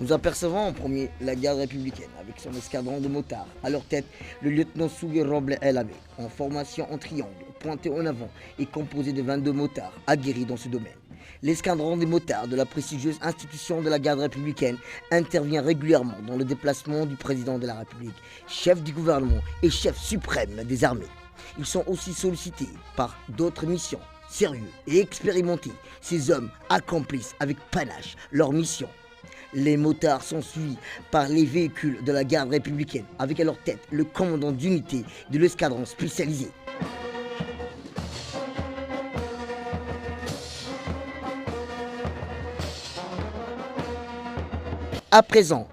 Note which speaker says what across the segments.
Speaker 1: Nous apercevons en premier la garde républicaine avec son escadron de motards. À leur tête, le lieutenant Sougué Roble El Abbé, en formation en triangle, pointé en avant et composé de 22 motards aguerris dans ce domaine. L'escadron des motards de la prestigieuse institution de la garde républicaine intervient régulièrement dans le déplacement du président de la République, chef du gouvernement et chef suprême des armées. Ils sont aussi sollicités par d'autres missions. Sérieux et expérimentés, ces hommes accomplissent avec panache leur mission. Les motards sont suivis par les véhicules de la garde républicaine, avec à leur tête le commandant d'unité de l'escadron spécialisé. À présent,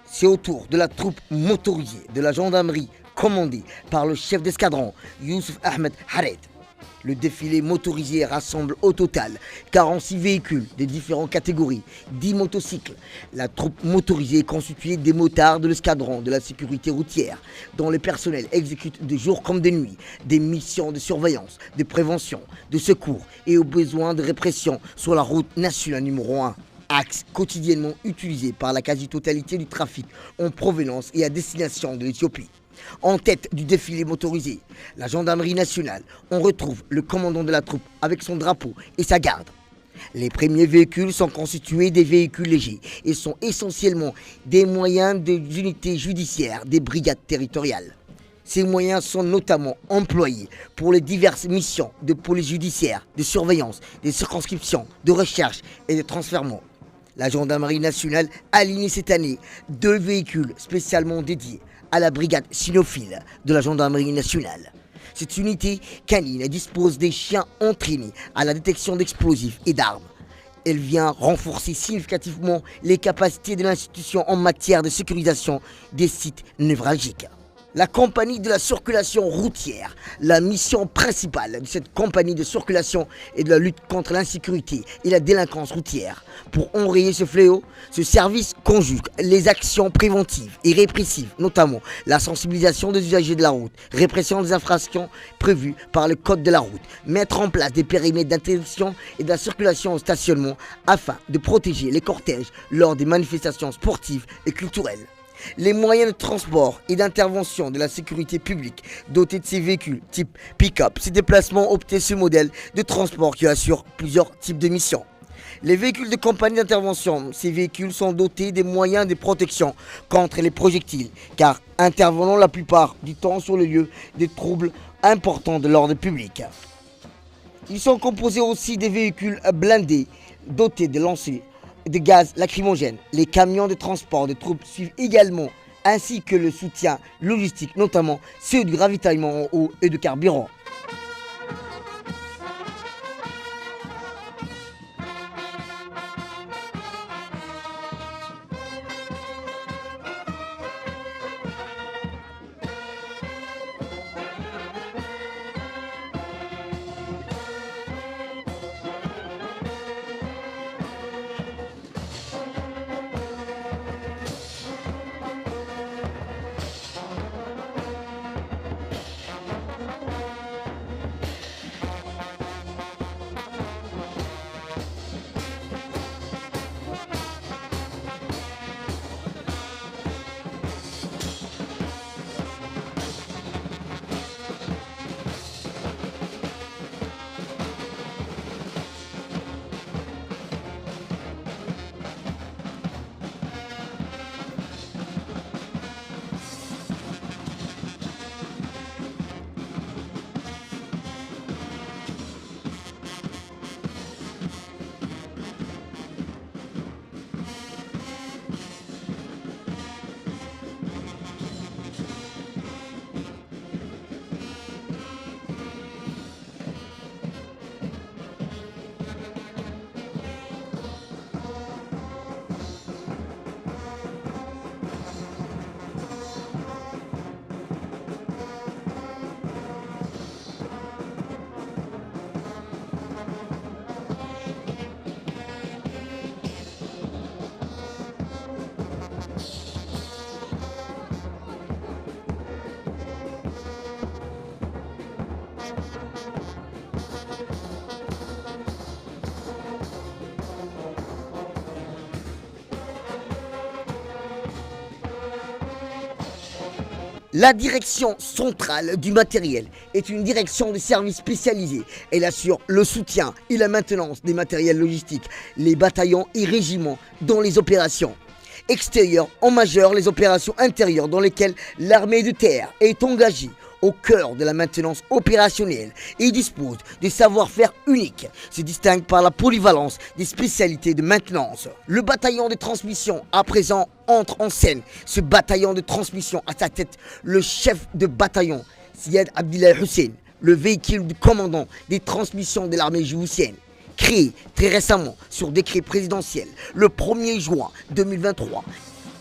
Speaker 1: c'est au tour de la troupe motorisée de la gendarmerie commandée par le chef d'escadron, Youssouf Ahmed Hared. Le défilé motorisé rassemble au total 46 véhicules de différentes catégories, 10 motocycles. La troupe motorisée est constituée des motards de l'escadron de la sécurité routière, dont le personnel exécute de jour comme de nuit des missions de surveillance, de prévention, de secours et aux besoins de répression sur la route nationale numéro 1. Axe quotidiennement utilisé par la quasi-totalité du trafic en provenance et à destination de l'Éthiopie. En tête du défilé motorisé, la gendarmerie nationale, on retrouve le commandant de la troupe avec son drapeau et sa garde. Les premiers véhicules sont constitués des véhicules légers et sont essentiellement des moyens des unités judiciaires des brigades territoriales. Ces moyens sont notamment employés pour les diverses missions de police judiciaire, de surveillance, de circonscription, de recherche et de transfèrement. La gendarmerie nationale a aligné cette année 2 véhicules spécialement dédiés à la brigade cynophile de la gendarmerie nationale. Cette unité canine dispose des chiens entraînés à la détection d'explosifs et d'armes. Elle vient renforcer significativement les capacités de l'institution en matière de sécurisation des sites névralgiques. La compagnie de la circulation routière, la mission principale de cette compagnie de circulation est de la lutte contre l'insécurité et la délinquance routière. Pour enrayer ce fléau, ce service conjugue les actions préventives et répressives, notamment la sensibilisation des usagers de la route, répression des infractions prévues par le code de la route, mettre en place des périmètres d'interdiction et de la circulation au stationnement afin de protéger les cortèges lors des manifestations sportives et culturelles. Les moyens de transport et d'intervention de la sécurité publique dotés de ces véhicules type pick-up, ces déplacements optent ce modèle de transport qui assure plusieurs types de missions. Les véhicules de compagnie d'intervention, ces véhicules sont dotés des moyens de protection contre les projectiles, car intervenant la plupart du temps sur le lieu des troubles importants de l'ordre public. Ils sont composés aussi des véhicules blindés dotés de lancers de gaz lacrymogène. Les camions de transport de troupes suivent également, ainsi que le soutien logistique, notamment ceux du ravitaillement en eau et de carburant. La direction centrale du matériel est une direction de services spécialisés. Elle assure le soutien et la maintenance des matériels logistiques, les bataillons et régiments dans les opérations extérieures, en majeur les opérations intérieures dans lesquelles l'armée de terre est engagée au cœur de la maintenance opérationnelle et dispose de savoir-faire uniques, se distingue par la polyvalence des spécialités de maintenance. Le bataillon de transmission à présent entre en scène. Ce bataillon de transmission à sa tête le chef de bataillon, Syed Abdullah Hussein, le véhicule du commandant des transmissions de l'armée djiboutienne. Créé très récemment sur décret présidentiel le 1er juin 2023.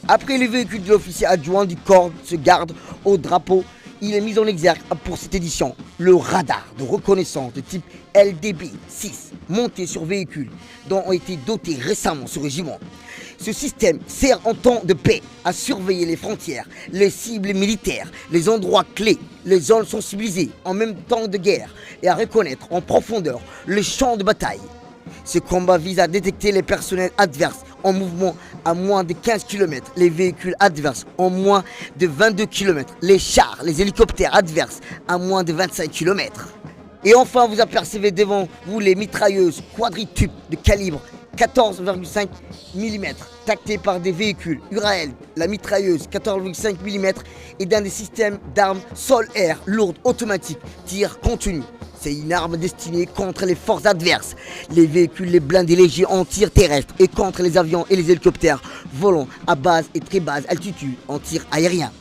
Speaker 1: Après le véhicule de l'officier adjoint du corps de garde au drapeau, il est mis en exergue pour cette édition le radar de reconnaissance de type LDB-6 monté sur véhicule dont ont été dotés récemment ce régiment. Ce système sert en temps de paix à surveiller les frontières, les cibles militaires, les endroits clés, les zones sensibilisées en même temps de guerre et à reconnaître en profondeur le champ de bataille. Ce combat vise à détecter les personnels adverses en mouvement à moins de 15 km, les véhicules adverses en moins de 22 km, les chars, les hélicoptères adverses à moins de 25 km. Et enfin, vous apercevez devant vous les mitrailleuses quadritubes de calibre 14,5 mm, tactées par des véhicules Urael. La mitrailleuse 14,5 mm est d'un des systèmes d'armes sol-air lourdes automatiques, tir continu. C'est une arme destinée contre les forces adverses, les véhicules, les blindés légers en tir terrestre et contre les avions et les hélicoptères volant à basse et très basse altitude en tir aérien.